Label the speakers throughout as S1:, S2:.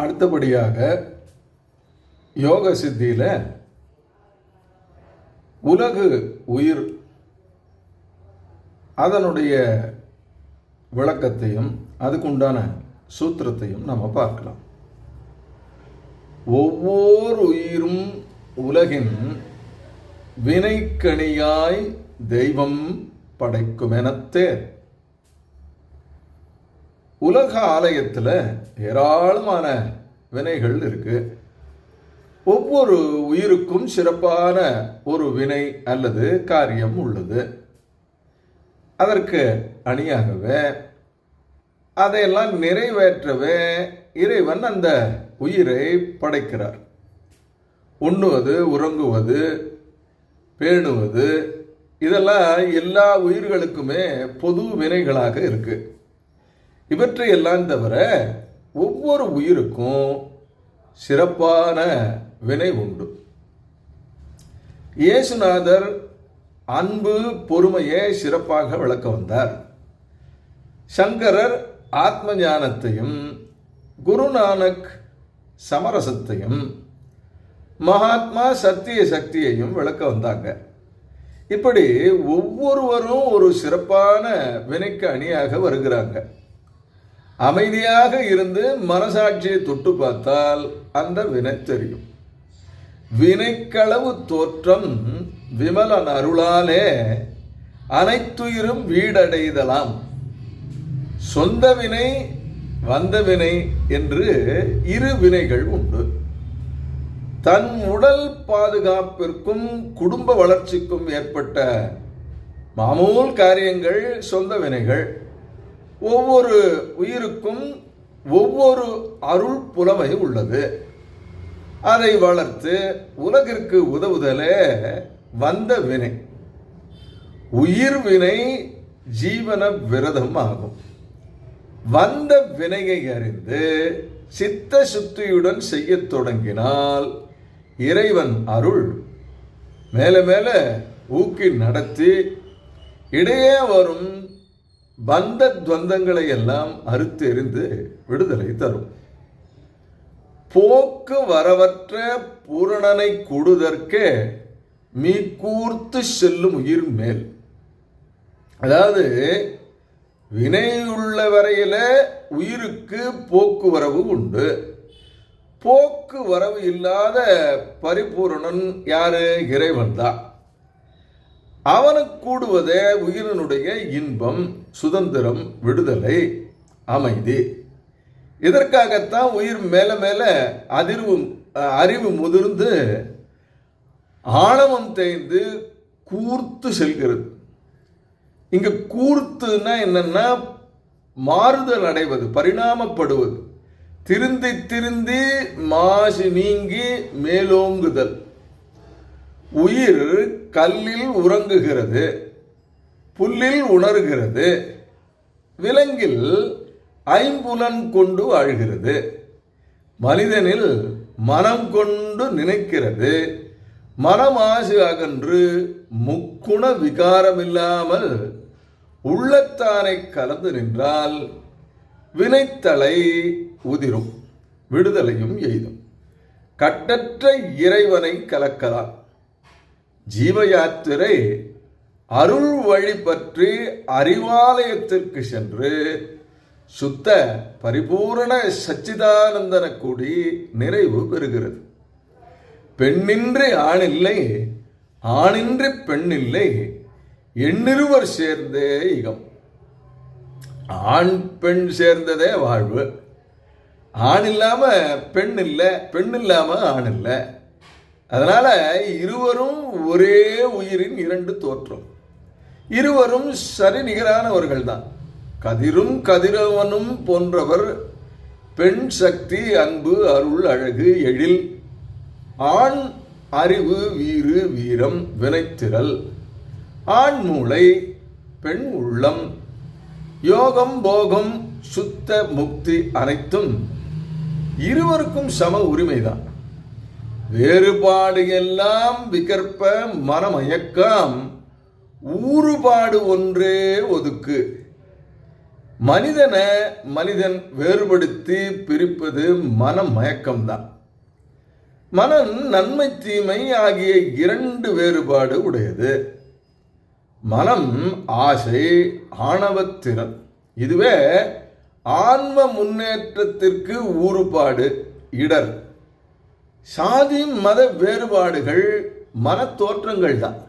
S1: அடுத்தபடியாக யோக சித்தியில் உலகு உயிர் அதனுடைய விளக்கத்தையும் அதுக்குண்டான சூத்திரத்தையும் நம்ம பார்க்கலாம். ஒவ்வொரு உயிரும் உலகின் வினைக்கணியாய் தெய்வம் படைக்கும் எனத்தே. உலக ஆலயத்தில் ஏராளமான வினைகள் இருக்கு. ஒவ்வொரு உயிருக்கும் சிறப்பான ஒரு வினை அல்லது காரியம் உள்ளது. அதற்கு அணியாகவே அதையெல்லாம் நிறைவேற்றவே இறைவன் அந்த உயிரை படைக்கிறார். உண்ணுவது, உறங்குவது, பேணுவது இதெல்லாம் எல்லா உயிர்களுக்குமே பொது வினைகளாக இருக்கு. இவற்றையெல்லாம் தவிர ஒவ்வொரு உயிருக்கும் சிறப்பான வினை உண்டு. இயேசுநாதர் அன்பு பொறுமையை சிறப்பாக விளக்க வந்தார். சங்கரர் ஆத்ம ஞானத்தையும், குருநானக் சமரசத்தையும், மகாத்மா சத்திய சக்தியையும் விளக்க வந்தாங்க. இப்படி ஒவ்வொருவரும் ஒரு சிறப்பான வினைக்கு அணியாக வருகிறாங்க. அமைதியாக இருந்து மனசாட்சியை தொட்டு பார்த்தால் அந்த வினை தெரியும். வினைக்களவு தோற்றம் விமலன் அருளாலே அனைத்துயிரும் வீடடைதலாம். சொந்த வினை, வந்த வினை என்று இரு வினைகள் உண்டு. தன் உடல் பாதுகாப்பிற்கும் குடும்ப வளர்ச்சிக்கும் ஏற்பட்ட மாமூல் காரியங்கள் சொந்த வினைகள். ஒவ்வொரு உயிருக்கும் ஒவ்வொரு அருள் புலமை உள்ளது. அதை வளர்த்து உலகிற்கு உதவுதலே வந்த வினை. உயிர் வினை ஜீவன விரதம் ஆகும். வந்த வினையை அறிந்து சித்த சுத்தியுடன் செய்ய தொடங்கினால் இறைவன் அருள் மேல மேல ஊக்கி நடத்தி இடையே வரும் பந்த துவந்தங்களை எல்லாம் அறுத்து எறிந்து விடுதலை தரும். போக்கு வரவற்ற பூரணனை கூடுதற்கே மீ கூர்த்து செல்லும் உயிர் மேல். அதாவது வினையுள்ள வரையில உயிருக்கு போக்குவரவு உண்டு. போக்குவரவு இல்லாத பரிபூரணன் யாரு? இறைவன் தான். அவனுக்கு கூடுவதே உயிரினுடைய இன்பம், சுதந்திரம், விடுதலை, அமைதி. இதற்காகத்தான் உயிர் மேல மேல அறிவு முதிர்ந்து ஆணவம் தேய்ந்து கூர்த்து செல்கிறது. இங்க கூர்த்துன்னா என்னன்னா மாறுதல் அடைவது, பரிணாமப்படுவது, திருந்தி திருந்தி மாசு நீங்கி மேலோங்குதல். உயிர் கல்லில் உறங்குகிறது, புல்லில் உணர்கிறது, விலங்கில் ஐம்புலன் கொண்டு வாழ்கிறது, மனிதனில் மனம் கொண்டு நினைக்கிறது. மனமாசு அகன்று முக்குண விகாரமில்லாமல் உள்ளத்தானை கலந்து நின்றால் வினைத்தலை உதிரும், விடுதலையும் எய்தும். கட்டற்ற இறைவனை கலக்கலாம். ஜீவ யாத்திரை அருள் வழி பற்றி அறிவாலயத்திற்கு சென்று சுத்த பரிபூரண சச்சிதானந்தன கூடி நிறைவு பெறுகிறது. பெண்ணின்றி ஆணில்லை, ஆணின்றி பெண்ணில்லை, எண்ணிருவர் சேர்ந்தே இகம். ஆண் பெண் சேர்ந்ததே வாழ்வு. ஆண் இல்லாம பெண் இல்லை, பெண் இல்லாம ஆண் இல்லை. அதனால இருவரும் ஒரே உயிரின் இரண்டு தோற்றம். இருவரும் சரி நிகரானவர்கள் தான். கதிரும் கதிரவனும் போன்றவர். பெண் சக்தி, அன்பு, அருள், அழகு, எழில். ஆண் அறிவு, வீறு, வீரம், வினைத்திரல். ஆண் மூளை, பெண் உள்ளம். யோகம், போகம், சுத்த முக்தி அனைத்தும் இருவருக்கும் சம உரிமைதான். வேறுபாடு எல்லாம் விகற்ப மனமயக்கம், ஊறுபாடு ஒன்றே ஒதுக்கு. மனிதனை மனிதன் வேறுபடுத்தி பிரிப்பது மனமயக்கம்தான். மனம் நன்மை தீமை ஆகிய இரண்டு வேறுபாடு உடையது. மனம் ஆசை, ஆணவத்திறன். இதுவே ஆன்ம முன்னேற்றத்திற்கு ஊறுபாடு, இடர். சாதி மத வேறுபாடுகள் மன தோற்றங்கள் தான்.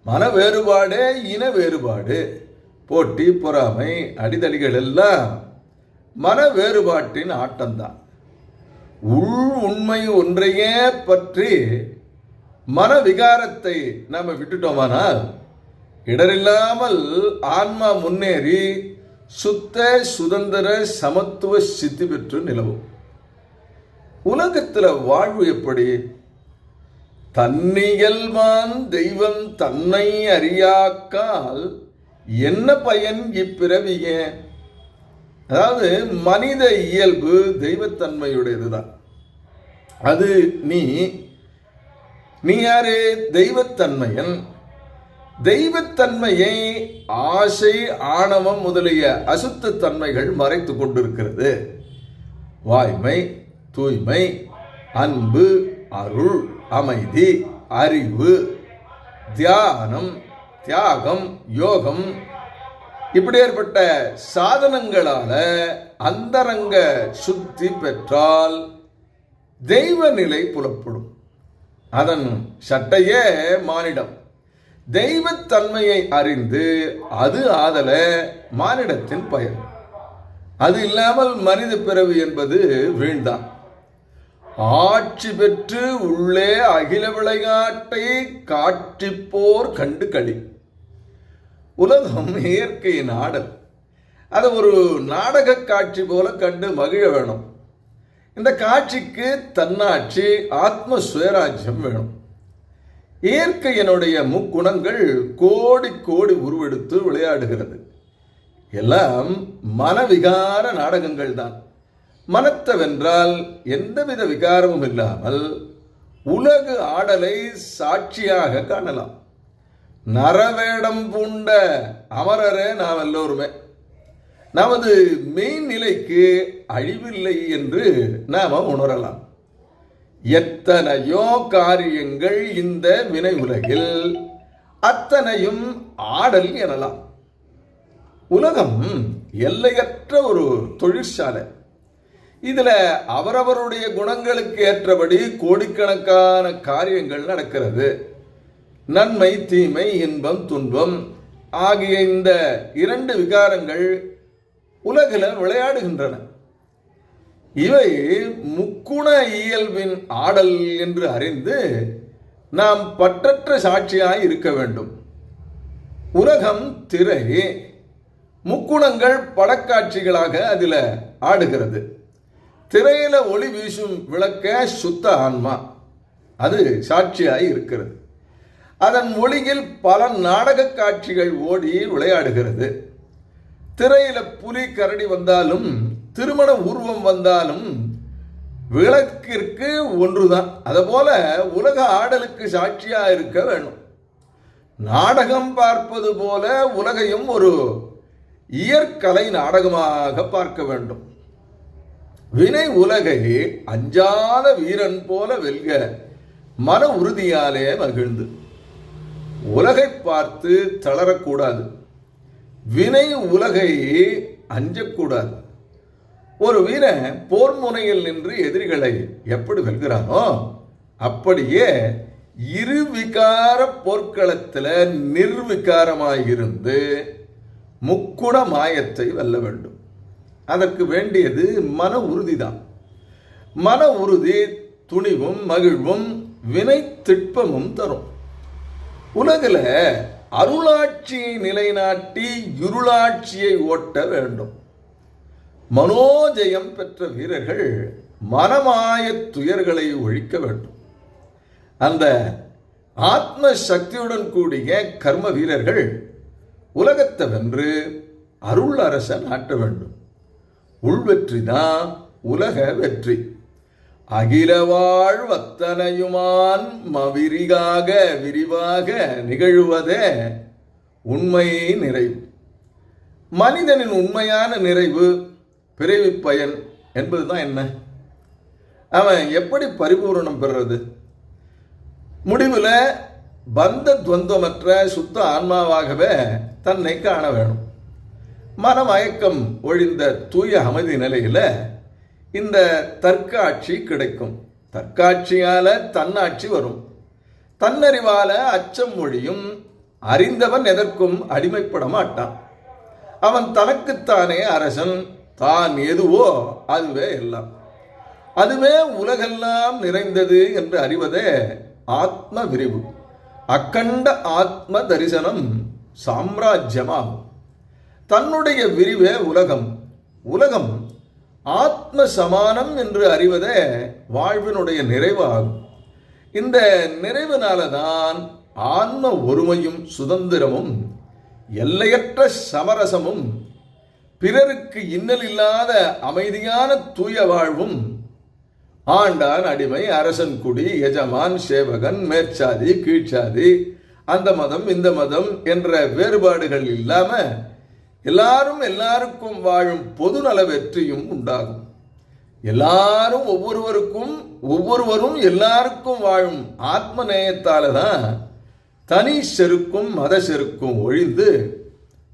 S1: மன வேறுபாடு இன வேறுபாடு, போட்டி பொறாமை அடிதடிகள் எல்லாம் மன வேறுபாட்டின் ஆட்டம்தான். உள் உண்மை ஒன்றையே பற்றி மன விகாரத்தை நாம் விட்டுட்டோமானால் இடரில்லாமல் ஆன்மா முன்னேறி சுத்த சுதந்திர சமத்துவ சித்தி பெற்று நிலவும். உலகத்தில் வாழ்வு எப்படி? தன்னியல்வான் தெய்வம் தன்னை அறியாக்கால் என்ன பயன் இப்பிறவியே? அதாவது மனித இயல்பு தெய்வத்தன்மையுடையதுதான். அது நீ யாரு? தெய்வத்தன்மையன். தெய்வத்தன்மையை ஆசை, ஆணவம் முதலிய அசுத்த தன்மைகள் மறைத்து கொண்டிருக்கிறது. வாய்மை, தூய்மை, அன்பு, அருள், அமைதி, அறிவு, தியானம், தியாகம், யோகம் இப்படி ஏற்பட்ட சாதனங்களால அந்தரங்க சுத்தி பெற்றால் தெய்வ நிலை புலப்படும். அதன் சட்டையே மானிடம். தெய்வத்தன்மையை அறிந்து அது ஆதல மானிடத்தின் பயன். அது இல்லாமல் மனித பிறவி என்பது வீழ்தான். ஆட்சி பெற்று உள்ளே அகில விளையாட்டை காட்சிப்போர் கண்டு களி. உலகம் இயற்கையின் ஆடல். அதை ஒரு நாடக காட்சி போல கண்டு மகிழ வேணும். இந்த காட்சிக்கு தன்னாட்சி, ஆத்ம சுயராஜ்யம் வேணும். இயற்கையினுடைய முக்குணங்கள் கோடி கோடி உருவெடுத்து விளையாடுகிறது. எல்லாம் மனவிகார நாடகங்கள் தான். மனத்தை வென்றால் எந்தவித விகாரமும் இல்லாமல் உலக ஆடலை சாட்சியாக காணலாம். நரவேடம் பூண்ட அமரரே நாம் எல்லோருமே. நமது மெய்நிலைக்கு அழிவில்லை என்று நாம உணரலாம். எத்தனையோ காரியங்கள் இந்த வினை உலகில், அத்தனையும் ஆடல் எனலாம். உலகம் எல்லையற்ற ஒரு தொழிற்சாலை. இதுல அவரவருடைய குணங்களுக்கு ஏற்றபடி கோடிக்கணக்கான காரியங்கள் நடக்கிறது. நன்மை, தீமை, இன்பம், துன்பம் ஆகிய இந்த இரண்டு விகாரங்கள் உலகில் விளையாடுகின்றன. இவை முக்குண இயல்பின் ஆடல் என்று அறிந்து நாம் பற்றற்ற சாட்சியாய் இருக்க வேண்டும். உலகம் திரை, முக்குணங்கள் படக்காட்சிகளாக அதில் ஆடுகிறது. திரையில ஒளி வீசும் விளக்க சுத்த ஆன்மா, அது சாட்சியாய் இருக்கிறது. அதன் ஒளியில் பல நாடக காட்சிகள் ஓடி விளையாடுகிறது. திரையில புலி கரடி வந்தாலும், திருமண உருவம் வந்தாலும் விளக்கிற்கு ஒன்றுதான். அதுபோல உலக ஆடலுக்கு சாட்சியா இருக்க வேணும். நாடகம் பார்ப்பது போல உலகையும் ஒரு இயற்கலை நாடகமாக பார்க்க வேண்டும். வினை உலகை அஞ்சாத வீரன் போல வெல்க மன உறுதியாலே மகிழ்ந்து. உலகை பார்த்து தளரக்கூடாது. வினை உலகை அஞ்சக்கூடாது. ஒரு வீரன் போர் முனையில் நின்று எதிரிகளை எப்படி வெல்கிறானோ அப்படியே இருவிகார போர்க்களத்தில் நிர்விகாரமாயிருந்து முக்குண மாயத்தை வெல்ல வேண்டும். அதற்கு வேண்டியது மன உறுதிதான். மன உறுதி துணிவும் மகிழ்வும் வினை திட்பமும் தரும். உலகில் அருளாட்சியை நிலைநாட்டி இருளாட்சியை ஓட்ட வேண்டும். மனோஜயம் பெற்ற வீரர்கள் மனமாய துயர்களை ஒழிக்க வேண்டும். அந்த ஆத்ம சக்தியுடன் கூடிய கர்ம வீரர்கள் உலகத்தை வென்று அருள் அரச நாட்ட வேண்டும். உள்வெற்றி தான் உலக வெற்றி. அகிலவாழ் வத்தனையுமான் மவிரிகாக விரிவாக நிகழ்வதே உண்மை நிறைவு. மனிதனின் உண்மையான நிறைவு பிறவி பயன் என்பதுதான் என்ன? அவன் எப்படி பரிபூரணம் பெறுறது? முடிவில் பந்த துவந்தமற்ற சுத்த ஆன்மாவாகவே தன்னை காண வேணும். மனமயக்கம் ஒழிந்த தூய அமைதி நிலையில் இந்த தற்காட்சி கிடைக்கும். தற்காட்சியால தன்னாட்சி வரும். தன்னறிவால அச்சம் ஒழியும். அறிந்தவன் எதற்கும் அடிமைப்பட மாட்டான். அவன் தனக்குத்தானே அரசன். தான் எதுவோ அதுவே எல்லாம். அதுவே உலகெல்லாம் நிறைந்தது என்று அறிவதே ஆத்ம விரிவு. அக்கண்ட ஆத்ம தரிசனம் சாம்ராஜ்யமாகும். தன்னுடைய விரிவே உலகம். உலகம் ஆத்ம சமானம் என்று அறிவதே வாழ்வினுடைய நிறைவாகும். இந்த நிறைவினால தான் ஆன்ம ஒருமையும் சுதந்திரமும் எல்லையற்ற சமரசமும் பிறருக்கு இன்னல் இல்லாத அமைதியான தூய வாழ்வும் ஆண்டான் அடிமை அரசன் குடி எஜமான் சேவகன் மேற்சாதி கீழ்ச்சாதி அந்த மதம் இந்த மதம் என்ற வேறுபாடுகள் இல்லாம எல்லாரும் எல்லாருக்கும் வாழும் பொது நல வெற்றியும் உண்டாகும். எல்லாரும் ஒவ்வொருவரும் எல்லாருக்கும் வாழும் ஆத்ம நேயத்தால தான் தனி செருக்கும் மத செருக்கும் ஒழிந்து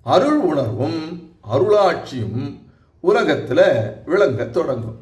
S1: அருள் உணர்வும் அருளாட்சியும் உலகத்தில் விளங்க தொடங்கும்.